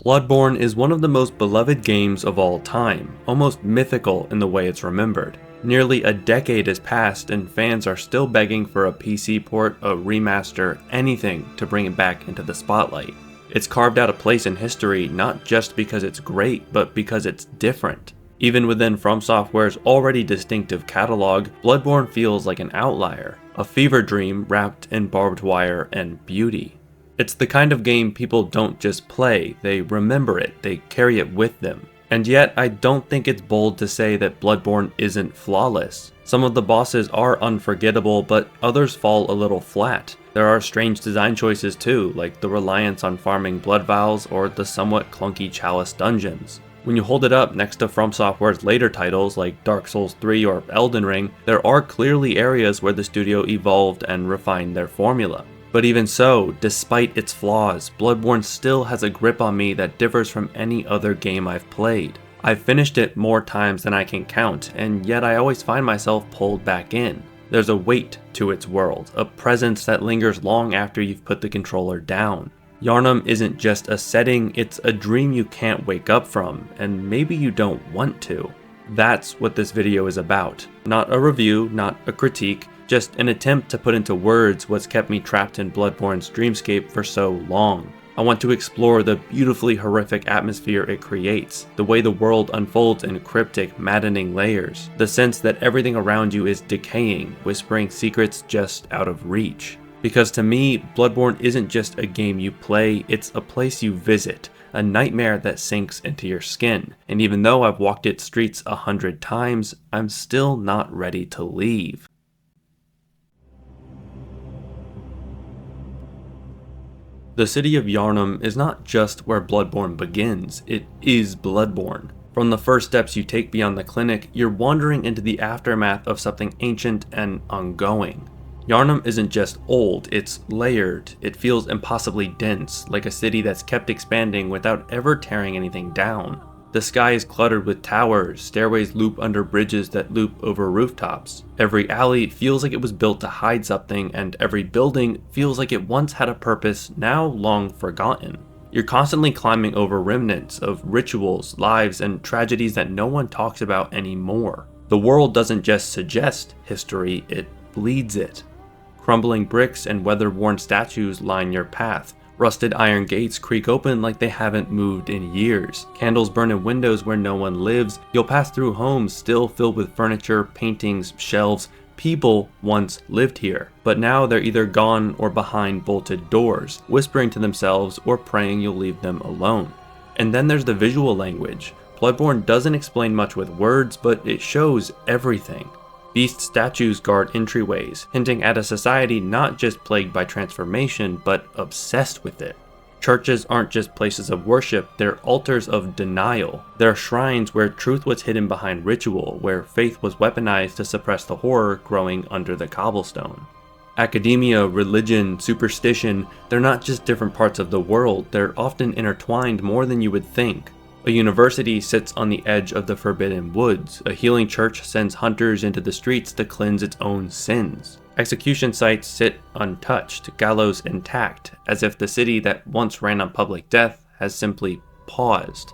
Bloodborne is one of the most beloved games of all time, almost mythical in the way it's remembered. Nearly a decade has passed and fans are still begging for a PC port, a remaster, anything to bring it back into the spotlight. It's carved out a place in history not just because it's great, but because it's different. Even within From Software's already distinctive catalog, Bloodborne feels like an outlier, a fever dream wrapped in barbed wire and beauty. It's the kind of game people don't just play, they remember it, they carry it with them. And yet, I don't think it's bold to say that Bloodborne isn't flawless. Some of the bosses are unforgettable, but others fall a little flat. There are strange design choices too, like the reliance on farming blood vials or the somewhat clunky Chalice dungeons. When you hold it up next to From Software's later titles like Dark Souls 3 or Elden Ring, there are clearly areas where the studio evolved and refined their formula. But even so, despite its flaws, Bloodborne still has a grip on me that differs from any other game I've played. I've finished it more times than I can count, and yet I always find myself pulled back in. There's a weight to its world, a presence that lingers long after you've put the controller down. Yharnam isn't just a setting, it's a dream you can't wake up from, and maybe you don't want to. That's what this video is about. Not a review, not a critique, just an attempt to put into words what's kept me trapped in Bloodborne's dreamscape for so long. I want to explore the beautifully horrific atmosphere it creates, the way the world unfolds in cryptic, maddening layers, the sense that everything around you is decaying, whispering secrets just out of reach. Because to me, Bloodborne isn't just a game you play, it's a place you visit, a nightmare that sinks into your skin. And even though I've walked its streets 100 times, I'm still not ready to leave. The city of Yharnam is not just where Bloodborne begins, it is Bloodborne. From the first steps you take beyond the clinic, you're wandering into the aftermath of something ancient and ongoing. Yharnam isn't just old, it's layered. It feels impossibly dense, like a city that's kept expanding without ever tearing anything down. The sky is cluttered with towers, stairways loop under bridges that loop over rooftops. Every alley feels like it was built to hide something, and every building feels like it once had a purpose now long forgotten. You're constantly climbing over remnants of rituals, lives, and tragedies that no one talks about anymore. The world doesn't just suggest history, it bleeds it. Crumbling bricks and weather-worn statues line your path. Rusted iron gates creak open like they haven't moved in years. Candles burn in windows where no one lives. You'll pass through homes still filled with furniture, paintings, shelves. People once lived here, but now they're either gone or behind bolted doors, whispering to themselves or praying you'll leave them alone. And then there's the visual language. Bloodborne doesn't explain much with words, but it shows everything. Beast statues guard entryways, hinting at a society not just plagued by transformation, but obsessed with it. Churches aren't just places of worship, they're altars of denial. They're shrines where truth was hidden behind ritual, where faith was weaponized to suppress the horror growing under the cobblestone. Academia, religion, superstition, they're not just different parts of the world, they're often intertwined more than you would think. A university sits on the edge of the Forbidden Woods. A healing church sends hunters into the streets to cleanse its own sins. Execution sites sit untouched, gallows intact, as if the city that once ran on public death has simply paused.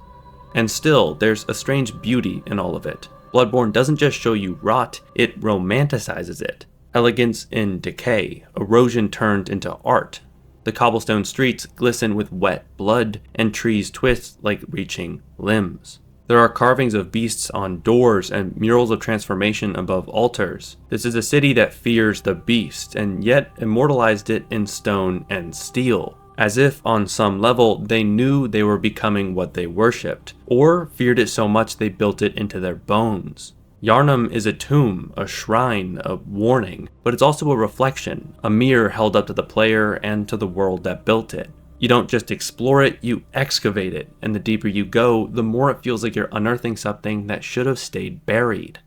And still, there's a strange beauty in all of it. Bloodborne doesn't just show you rot, it romanticizes it. Elegance in decay, erosion turned into art. The cobblestone streets glisten with wet blood, and trees twist like reaching limbs. There are carvings of beasts on doors and murals of transformation above altars. This is a city that fears the beast, and yet immortalized it in stone and steel, as if on some level they knew they were becoming what they worshipped, or feared it so much they built it into their bones. Yharnam is a tomb, a shrine, a warning, but it's also a reflection, a mirror held up to the player and to the world that built it. You don't just explore it, you excavate it, and the deeper you go, the more it feels like you're unearthing something that should have stayed buried.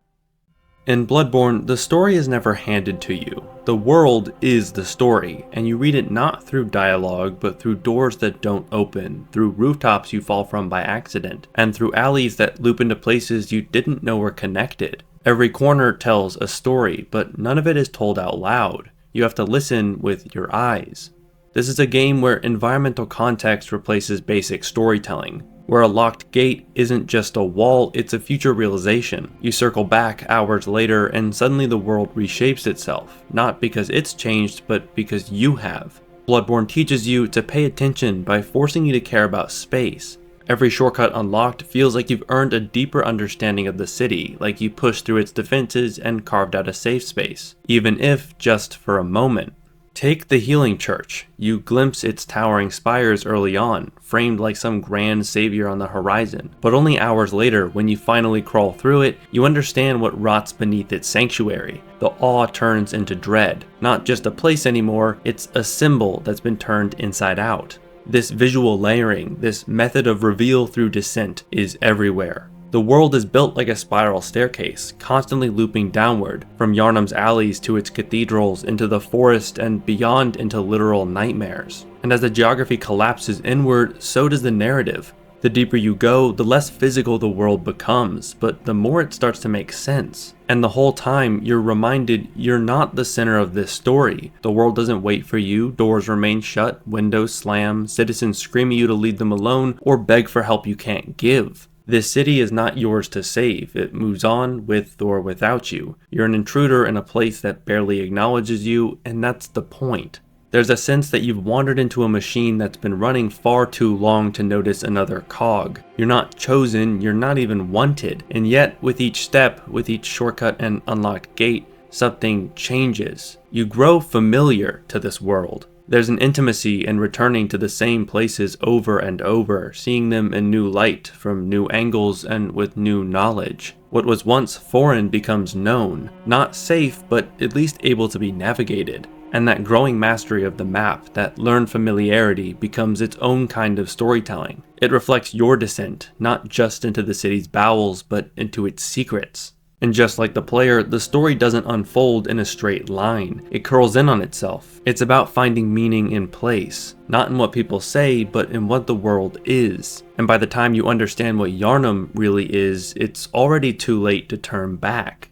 In Bloodborne, the story is never handed to you. The world is the story, and you read it not through dialogue, but through doors that don't open, through rooftops you fall from by accident, and through alleys that loop into places you didn't know were connected. Every corner tells a story, but none of it is told out loud. You have to listen with your eyes. This is a game where environmental context replaces basic storytelling, where a locked gate isn't just a wall, it's a future realization. You circle back hours later and suddenly the world reshapes itself, not because it's changed, but because you have. Bloodborne teaches you to pay attention by forcing you to care about space. Every shortcut unlocked feels like you've earned a deeper understanding of the city, like you pushed through its defenses and carved out a safe space, even if just for a moment. Take the Healing Church. You glimpse its towering spires early on, framed like some grand savior on the horizon. But only hours later, when you finally crawl through it, you understand what rots beneath its sanctuary. The awe turns into dread. Not just a place anymore, it's a symbol that's been turned inside out. This visual layering, this method of reveal through descent, is everywhere. The world is built like a spiral staircase, constantly looping downward, from Yharnam's alleys to its cathedrals, into the forest, and beyond into literal nightmares. And as the geography collapses inward, so does the narrative. The deeper you go, the less physical the world becomes, but the more it starts to make sense. And the whole time, you're reminded you're not the center of this story. The world doesn't wait for you, doors remain shut, windows slam, citizens scream at you to leave them alone, or beg for help you can't give. This city is not yours to save. It moves on with or without you. You're an intruder in a place that barely acknowledges you, and that's the point. There's a sense that you've wandered into a machine that's been running far too long to notice another cog. You're not chosen, you're not even wanted, and yet with each step, with each shortcut and unlocked gate, something changes. You grow familiar to this world. There's an intimacy in returning to the same places over and over, seeing them in new light, from new angles, and with new knowledge. What was once foreign becomes known, not safe, but at least able to be navigated. And that growing mastery of the map, that learned familiarity, becomes its own kind of storytelling. It reflects your descent, not just into the city's bowels, but into its secrets. And just like the player, the story doesn't unfold in a straight line. It curls in on itself. It's about finding meaning in place, not in what people say, but in what the world is. And by the time you understand what Yharnam really is, it's already too late to turn back.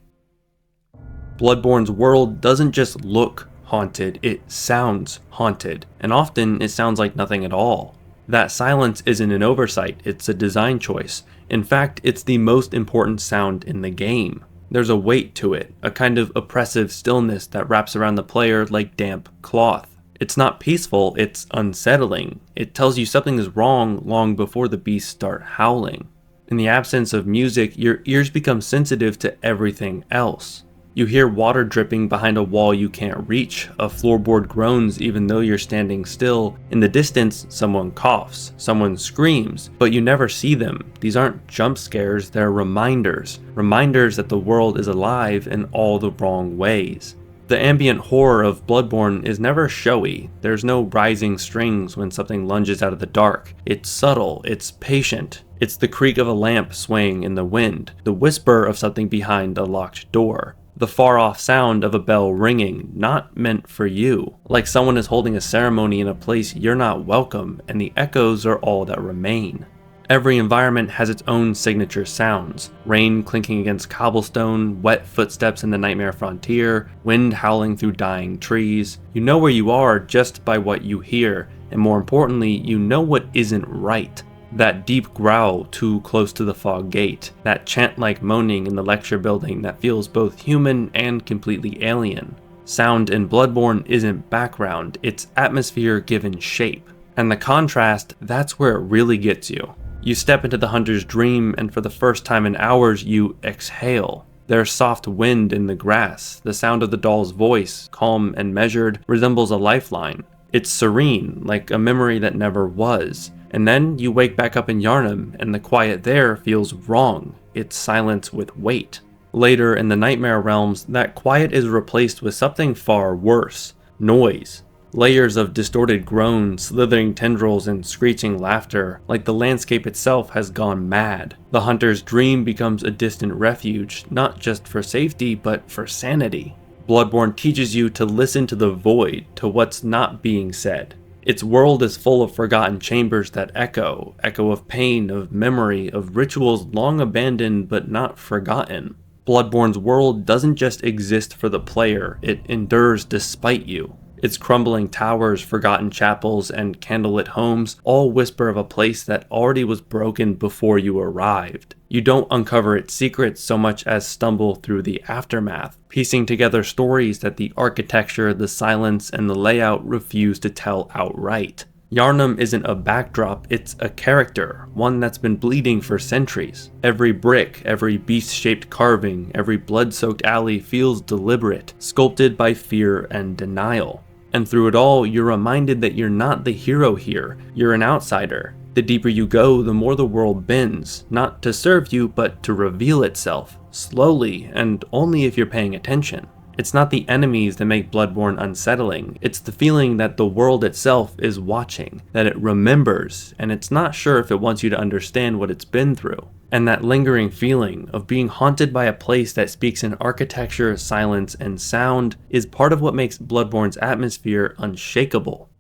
Bloodborne's world doesn't just look haunted, it sounds haunted. And often it sounds like nothing at all. That silence isn't an oversight, it's a design choice. In fact, it's the most important sound in the game. There's a weight to it, a kind of oppressive stillness that wraps around the player like damp cloth. It's not peaceful, it's unsettling. It tells you something is wrong long before the beasts start howling. In the absence of music, your ears become sensitive to everything else. You hear water dripping behind a wall you can't reach, a floorboard groans even though you're standing still. In the distance, someone coughs, someone screams, but you never see them. These aren't jump scares, they're reminders. Reminders that the world is alive in all the wrong ways. The ambient horror of Bloodborne is never showy. There's no rising strings when something lunges out of the dark. It's subtle, it's patient. It's the creak of a lamp swaying in the wind, the whisper of something behind a locked door. The far-off sound of a bell ringing, not meant for you. Like someone is holding a ceremony in a place you're not welcome, and the echoes are all that remain. Every environment has its own signature sounds. Rain clinking against cobblestone, wet footsteps in the nightmare frontier, wind howling through dying trees. You know where you are just by what you hear, and more importantly, you know what isn't right. That deep growl too close to the fog gate, that chant-like moaning in the lecture building that feels both human and completely alien. Sound in Bloodborne isn't background, it's atmosphere given shape. And the contrast, that's where it really gets you. You step into the hunter's dream, and for the first time in hours, you exhale. There's soft wind in the grass. The sound of the doll's voice, calm and measured, resembles a lifeline. It's serene, like a memory that never was. And then you wake back up in Yharnam, and the quiet there feels wrong. It's silence with weight. Later in the Nightmare realms, that quiet is replaced with something far worse. Noise. Layers of distorted groans, slithering tendrils, and screeching laughter, like the landscape itself has gone mad. The hunter's dream becomes a distant refuge, not just for safety, but for sanity. Bloodborne teaches you to listen to the void, to what's not being said. Its world is full of forgotten chambers that echo of pain, of memory, of rituals long abandoned but not forgotten. Bloodborne's world doesn't just exist for the player, it endures despite you. Its crumbling towers, forgotten chapels, and candlelit homes all whisper of a place that already was broken before you arrived. You don't uncover its secrets so much as stumble through the aftermath, piecing together stories that the architecture, the silence, and the layout refuse to tell outright. Yharnam isn't a backdrop, it's a character, one that's been bleeding for centuries. Every brick, every beast-shaped carving, every blood-soaked alley feels deliberate, sculpted by fear and denial. And through it all, you're reminded that you're not the hero here, you're an outsider. The deeper you go, the more the world bends, not to serve you, but to reveal itself, slowly, and only if you're paying attention. It's not the enemies that make Bloodborne unsettling, it's the feeling that the world itself is watching, that it remembers, and it's not sure if it wants you to understand what it's been through. And that lingering feeling of being haunted by a place that speaks in architecture, silence, and sound is part of what makes Bloodborne's atmosphere unshakable.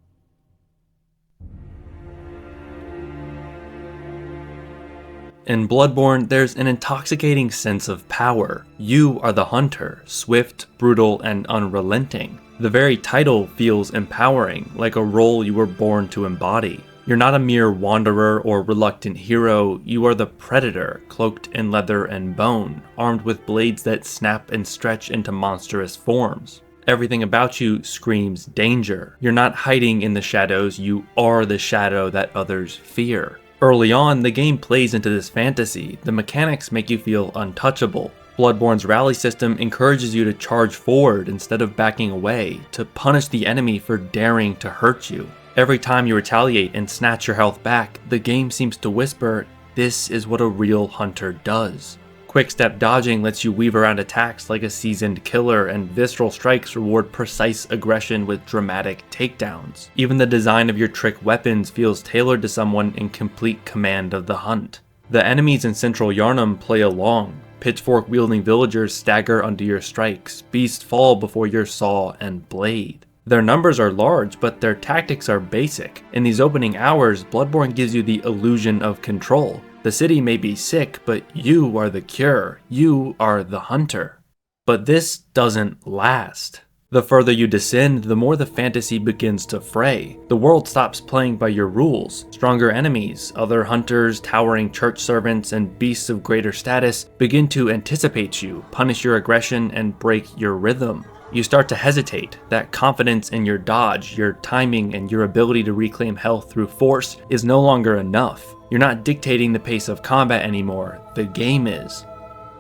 In Bloodborne, there's an intoxicating sense of power. You are the hunter, swift, brutal, and unrelenting. The very title feels empowering, like a role you were born to embody. You're not a mere wanderer or reluctant hero, you are the predator, cloaked in leather and bone, armed with blades that snap and stretch into monstrous forms. Everything about you screams danger. You're not hiding in the shadows, you are the shadow that others fear. Early on, the game plays into this fantasy. The mechanics make you feel untouchable. Bloodborne's rally system encourages you to charge forward instead of backing away, to punish the enemy for daring to hurt you. Every time you retaliate and snatch your health back, the game seems to whisper, this is what a real hunter does. Quick-step dodging lets you weave around attacks like a seasoned killer, and visceral strikes reward precise aggression with dramatic takedowns. Even the design of your trick weapons feels tailored to someone in complete command of the hunt. The enemies in central Yharnam play along. Pitchfork-wielding villagers stagger under your strikes, beasts fall before your saw and blade. Their numbers are large, but their tactics are basic. In these opening hours, Bloodborne gives you the illusion of control. The city may be sick, but you are the cure. You are the hunter. But this doesn't last. The further you descend, the more the fantasy begins to fray. The world stops playing by your rules. Stronger enemies, other hunters, towering church servants, and beasts of greater status begin to anticipate you, punish your aggression, and break your rhythm. You start to hesitate. That confidence in your dodge, your timing, and your ability to reclaim health through force is no longer enough. You're not dictating the pace of combat anymore, the game is.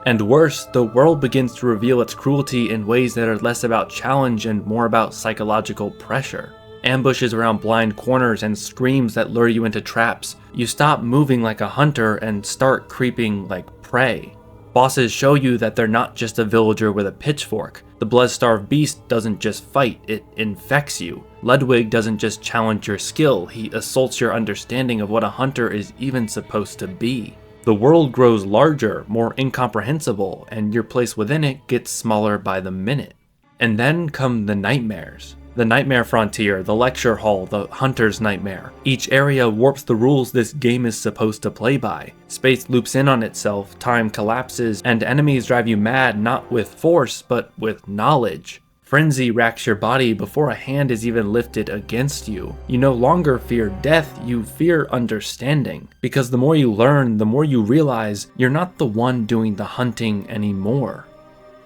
And worse, the world begins to reveal its cruelty in ways that are less about challenge and more about psychological pressure. Ambushes around blind corners and screams that lure you into traps. You stop moving like a hunter and start creeping like prey. Bosses show you that they're not just a villager with a pitchfork. The blood-starved beast doesn't just fight, it infects you. Ludwig doesn't just challenge your skill, he assaults your understanding of what a hunter is even supposed to be. The world grows larger, more incomprehensible, and your place within it gets smaller by the minute. And then come the nightmares. The Nightmare Frontier, the Lecture Hall, the Hunter's Nightmare. Each area warps the rules this game is supposed to play by. Space loops in on itself, time collapses, and enemies drive you mad not with force, but with knowledge. Frenzy racks your body before a hand is even lifted against you. You no longer fear death, you fear understanding. Because the more you learn, the more you realize you're not the one doing the hunting anymore.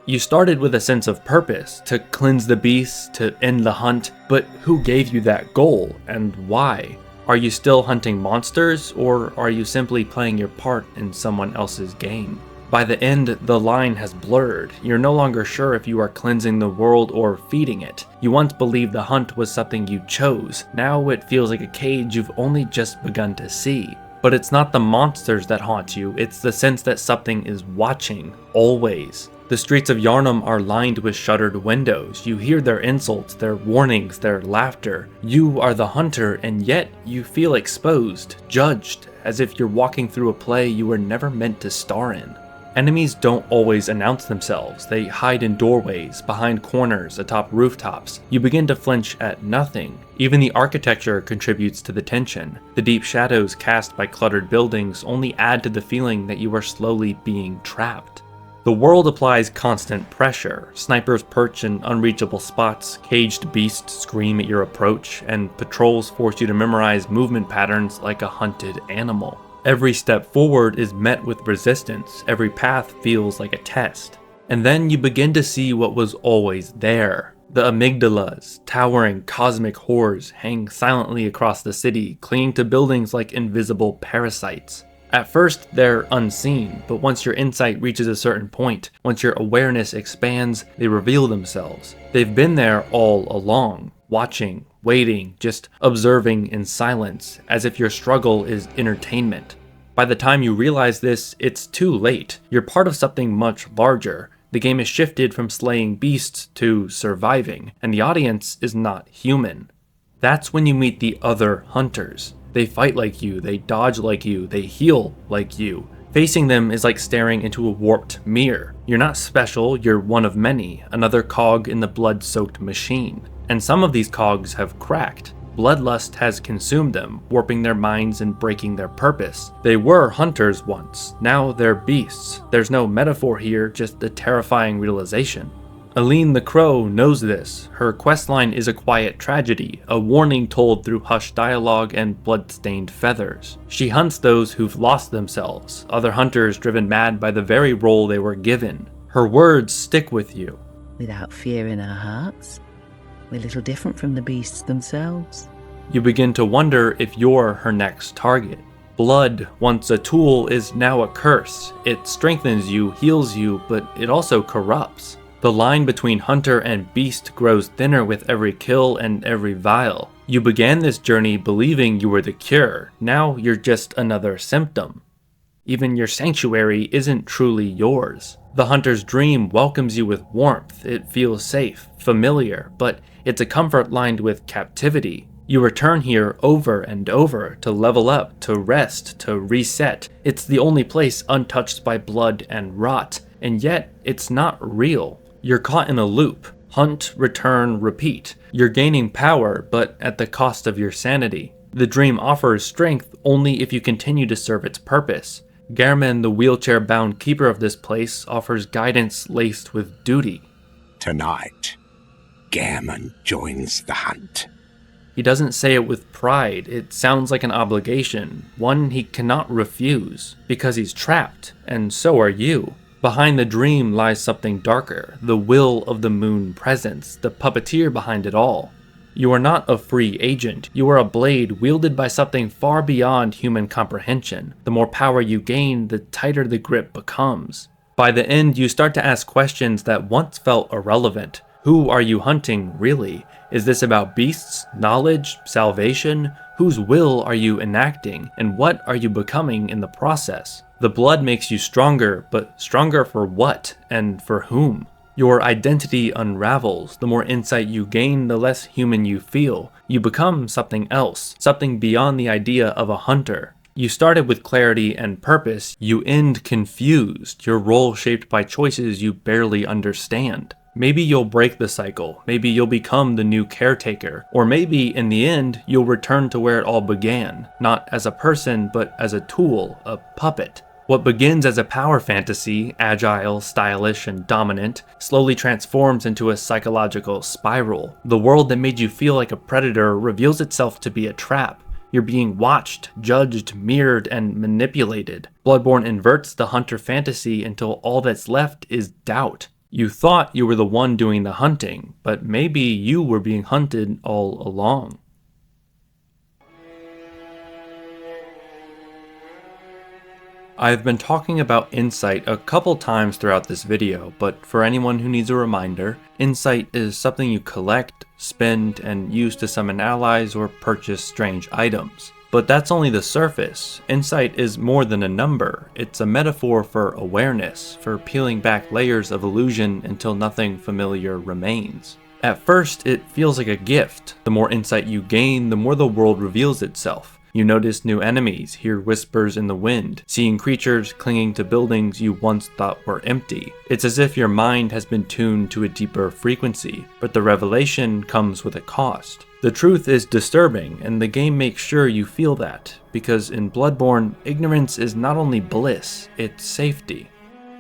You started with a sense of purpose, to cleanse the beasts, to end the hunt, but who gave you that goal, and why? Are you still hunting monsters, or are you simply playing your part in someone else's game? By the end, the line has blurred. You're no longer sure if you are cleansing the world or feeding it. You once believed the hunt was something you chose. Now it feels like a cage you've only just begun to see. But it's not the monsters that haunt you, it's the sense that something is watching, always. The streets of Yharnam are lined with shuttered windows. You hear their insults, their warnings, their laughter. You are the hunter, and yet you feel exposed, judged, as if you're walking through a play you were never meant to star in. Enemies don't always announce themselves. They hide in doorways, behind corners, atop rooftops. You begin to flinch at nothing. Even the architecture contributes to the tension. The deep shadows cast by cluttered buildings only add to the feeling that you are slowly being trapped. The world applies constant pressure. Snipers perch in unreachable spots, caged beasts scream at your approach, and patrols force you to memorize movement patterns like a hunted animal. Every step forward is met with resistance, every path feels like a test. And then you begin to see what was always there. The amygdalas, towering cosmic horrors, hang silently across the city, clinging to buildings like invisible parasites. At first, they're unseen, but once your insight reaches a certain point, once your awareness expands, they reveal themselves. They've been there all along, watching, waiting, just observing in silence, as if your struggle is entertainment. By the time you realize this, it's too late. You're part of something much larger. The game has shifted from slaying beasts to surviving, and the audience is not human. That's when you meet the other hunters. They fight like you, they dodge like you, they heal like you. Facing them is like staring into a warped mirror. You're not special, you're one of many, another cog in the blood-soaked machine. And some of these cogs have cracked. Bloodlust has consumed them, warping their minds and breaking their purpose. They were hunters once, now they're beasts. There's no metaphor here, just a terrifying realization. Aline the Crow knows this. Her questline is a quiet tragedy, a warning told through hushed dialogue and blood-stained feathers. She hunts those who've lost themselves, other hunters driven mad by the very role they were given. Her words stick with you. Without fear in our hearts, we're little different from the beasts themselves. You begin to wonder if you're her next target. Blood, once a tool, is now a curse. It strengthens you, heals you, but it also corrupts. The line between hunter and beast grows thinner with every kill and every vial. You began this journey believing you were the cure, now you're just another symptom. Even your sanctuary isn't truly yours. The hunter's dream welcomes you with warmth, it feels safe, familiar, but it's a comfort lined with captivity. You return here over and over to level up, to rest, to reset. It's the only place untouched by blood and rot, and yet it's not real. You're caught in a loop. Hunt, return, repeat. You're gaining power, but at the cost of your sanity. The dream offers strength only if you continue to serve its purpose. Gehrman, the wheelchair-bound keeper of this place, offers guidance laced with duty. Tonight, Gehrman joins the hunt. He doesn't say it with pride. It sounds like an obligation, one he cannot refuse, because he's trapped, and so are you. Behind the dream lies something darker, the will of the moon presence, the puppeteer behind it all. You are not a free agent, you are a blade wielded by something far beyond human comprehension. The more power you gain, the tighter the grip becomes. By the end, you start to ask questions that once felt irrelevant. Who are you hunting, really? Is this about beasts, knowledge, salvation? Whose will are you enacting, and what are you becoming in the process? The blood makes you stronger, but stronger for what, and for whom? Your identity unravels. The more insight you gain, the less human you feel. You become something else, something beyond the idea of a hunter. You started with clarity and purpose, you end confused, your role shaped by choices you barely understand. Maybe you'll break the cycle, maybe you'll become the new caretaker, or maybe in the end, you'll return to where it all began, not as a person, but as a tool, a puppet. What begins as a power fantasy, agile, stylish, and dominant, slowly transforms into a psychological spiral. The world that made you feel like a predator reveals itself to be a trap. You're being watched, judged, mirrored, and manipulated. Bloodborne inverts the hunter fantasy until all that's left is doubt. You thought you were the one doing the hunting, but maybe you were being hunted all along. I've been talking about insight a couple times throughout this video, but for anyone who needs a reminder, insight is something you collect, spend, and use to summon allies or purchase strange items. But that's only the surface. Insight is more than a number. It's a metaphor for awareness, for peeling back layers of illusion until nothing familiar remains. At first, it feels like a gift. The more insight you gain, the more the world reveals itself. You notice new enemies, hear whispers in the wind, seeing creatures clinging to buildings you once thought were empty. It's as if your mind has been tuned to a deeper frequency, but the revelation comes with a cost. The truth is disturbing, and the game makes sure you feel that, because in Bloodborne, ignorance is not only bliss, it's safety.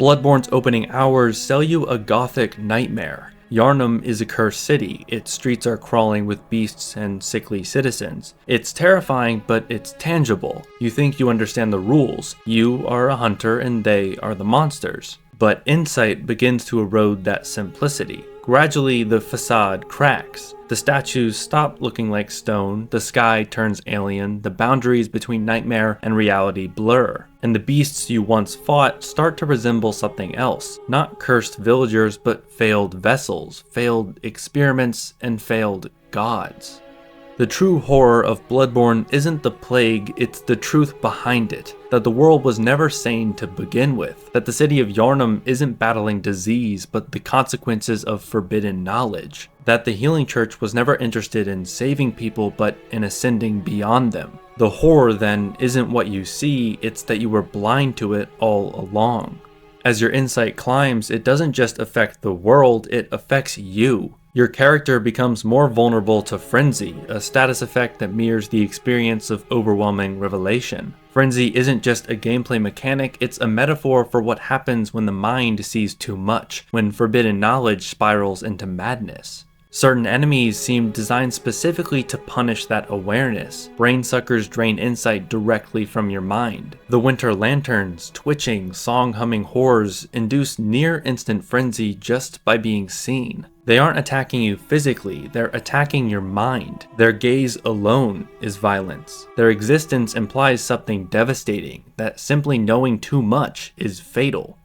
Bloodborne's opening hours sell you a gothic nightmare. Yharnam is a cursed city. Its streets are crawling with beasts and sickly citizens. It's terrifying, but it's tangible. You think you understand the rules. You are a hunter and they are the monsters. But insight begins to erode that simplicity. Gradually, the facade cracks. The statues stop looking like stone, the sky turns alien, the boundaries between nightmare and reality blur, and the beasts you once fought start to resemble something else. Not cursed villagers, but failed vessels, failed experiments, and failed gods. The true horror of Bloodborne isn't the plague, it's the truth behind it. That the world was never sane to begin with. That the city of Yharnam isn't battling disease, but the consequences of forbidden knowledge. That the healing church was never interested in saving people, but in ascending beyond them. The horror, then, isn't what you see, it's that you were blind to it all along. As your insight climbs, it doesn't just affect the world, it affects you. Your character becomes more vulnerable to frenzy, a status effect that mirrors the experience of overwhelming revelation. Frenzy isn't just a gameplay mechanic, it's a metaphor for what happens when the mind sees too much, when forbidden knowledge spirals into madness. Certain enemies seem designed specifically to punish that awareness. Brainsuckers drain insight directly from your mind. The winter lanterns, twitching, song-humming horrors induce near-instant frenzy just by being seen. They aren't attacking you physically, they're attacking your mind. Their gaze alone is violence. Their existence implies something devastating, that simply knowing too much is fatal.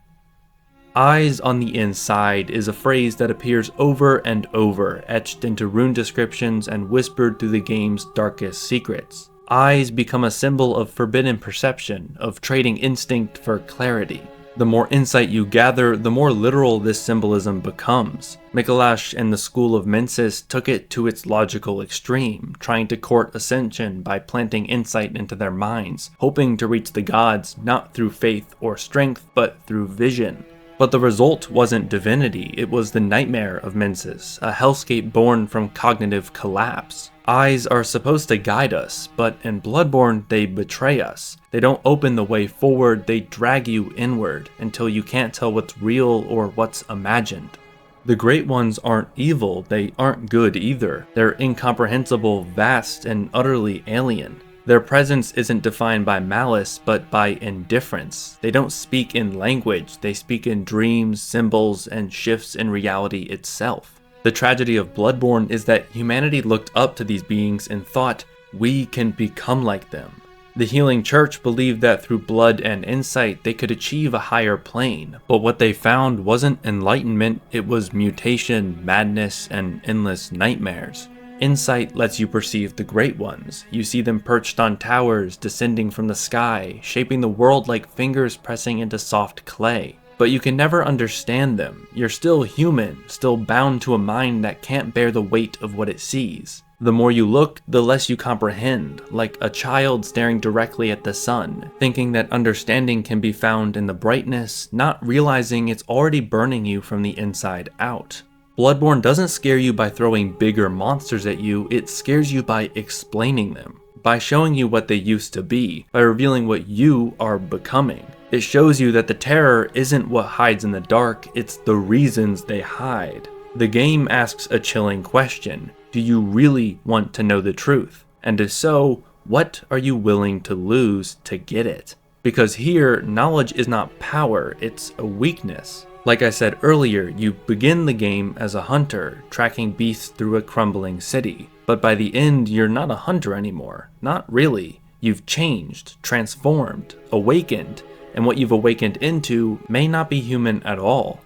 Eyes on the inside is a phrase that appears over and over, etched into rune descriptions and whispered through the game's darkest secrets. Eyes become a symbol of forbidden perception, of trading instinct for clarity. The more insight you gather, the more literal this symbolism becomes. Mikolash and the school of Mensis took it to its logical extreme, trying to court ascension by planting insight into their minds, hoping to reach the gods not through faith or strength, but through vision. But the result wasn't divinity, it was the nightmare of Mensis, a hellscape born from cognitive collapse. Eyes are supposed to guide us, but in Bloodborne they betray us. They don't open the way forward, they drag you inward, until you can't tell what's real or what's imagined. The Great Ones aren't evil, they aren't good either. They're incomprehensible, vast, and utterly alien. Their presence isn't defined by malice, but by indifference. They don't speak in language, they speak in dreams, symbols, and shifts in reality itself. The tragedy of Bloodborne is that humanity looked up to these beings and thought, we can become like them. The healing church believed that through blood and insight they could achieve a higher plane, but what they found wasn't enlightenment, it was mutation, madness, and endless nightmares. Insight lets you perceive the Great Ones. You see them perched on towers, descending from the sky, shaping the world like fingers pressing into soft clay. But you can never understand them. You're still human, still bound to a mind that can't bear the weight of what it sees. The more you look, the less you comprehend, like a child staring directly at the sun, thinking that understanding can be found in the brightness, not realizing it's already burning you from the inside out. Bloodborne doesn't scare you by throwing bigger monsters at you, it scares you by explaining them, by showing you what they used to be, by revealing what you are becoming. It shows you that the terror isn't what hides in the dark, it's the reasons they hide. The game asks a chilling question: do you really want to know the truth? And if so, what are you willing to lose to get it? Because here, knowledge is not power, it's a weakness. Like I said earlier, you begin the game as a hunter, tracking beasts through a crumbling city. But by the end, you're not a hunter anymore. Not really. You've changed, transformed, awakened, and what you've awakened into may not be human at all.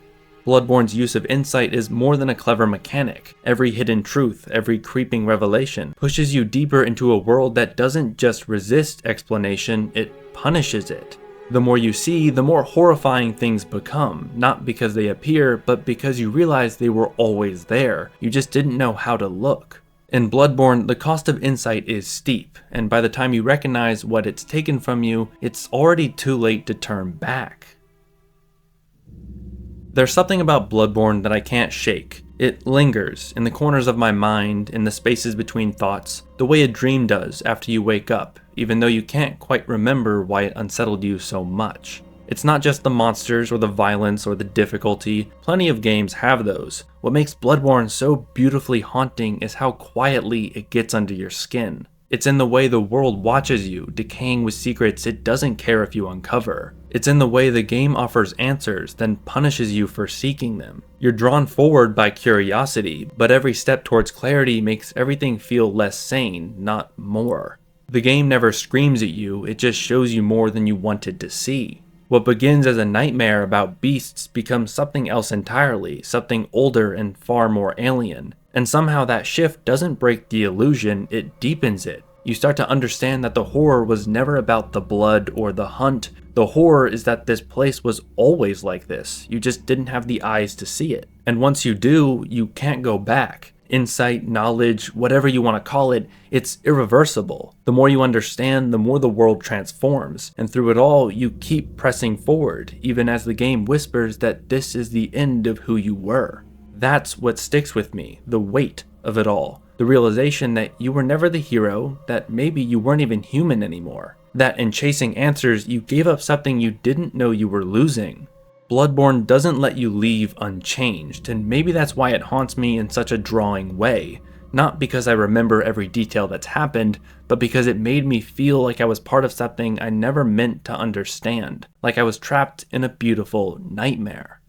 Bloodborne's use of insight is more than a clever mechanic. Every hidden truth, every creeping revelation, pushes you deeper into a world that doesn't just resist explanation, it punishes it. The more you see, the more horrifying things become, not because they appear, but because you realize they were always there. You just didn't know how to look. In Bloodborne, the cost of insight is steep, and by the time you recognize what it's taken from you, it's already too late to turn back. There's something about Bloodborne that I can't shake. It lingers in the corners of my mind, in the spaces between thoughts, the way a dream does after you wake up, even though you can't quite remember why it unsettled you so much. It's not just the monsters or the violence or the difficulty, plenty of games have those. What makes Bloodborne so beautifully haunting is how quietly it gets under your skin. It's in the way the world watches you, decaying with secrets it doesn't care if you uncover. It's in the way the game offers answers, then punishes you for seeking them. You're drawn forward by curiosity, but every step towards clarity makes everything feel less sane, not more. The game never screams at you, it just shows you more than you wanted to see. What begins as a nightmare about beasts becomes something else entirely, something older and far more alien. And somehow that shift doesn't break the illusion, it deepens it. You start to understand that the horror was never about the blood or the hunt. The horror is that this place was always like this. You just didn't have the eyes to see it. And once you do, you can't go back. Insight, knowledge, whatever you want to call it, it's irreversible. The more you understand, the more the world transforms. And through it all, you keep pressing forward, even as the game whispers that this is the end of who you were. That's what sticks with me, the weight of it all. The realization that you were never the hero, that maybe you weren't even human anymore. That in chasing answers, you gave up something you didn't know you were losing. Bloodborne doesn't let you leave unchanged, and maybe that's why it haunts me in such a drawing way. Not because I remember every detail that's happened, but because it made me feel like I was part of something I never meant to understand. Like I was trapped in a beautiful nightmare.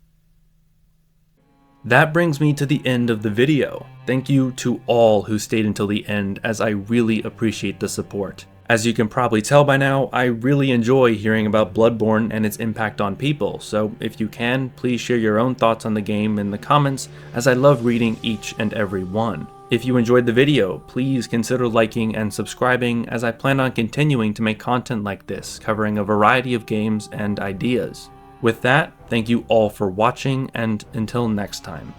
That brings me to the end of the video. Thank you to all who stayed until the end, as I really appreciate the support. As you can probably tell by now, I really enjoy hearing about Bloodborne and its impact on people, so if you can, please share your own thoughts on the game in the comments, as I love reading each and every one. If you enjoyed the video, please consider liking and subscribing, as I plan on continuing to make content like this, covering a variety of games and ideas. With that, thank you all for watching, and until next time.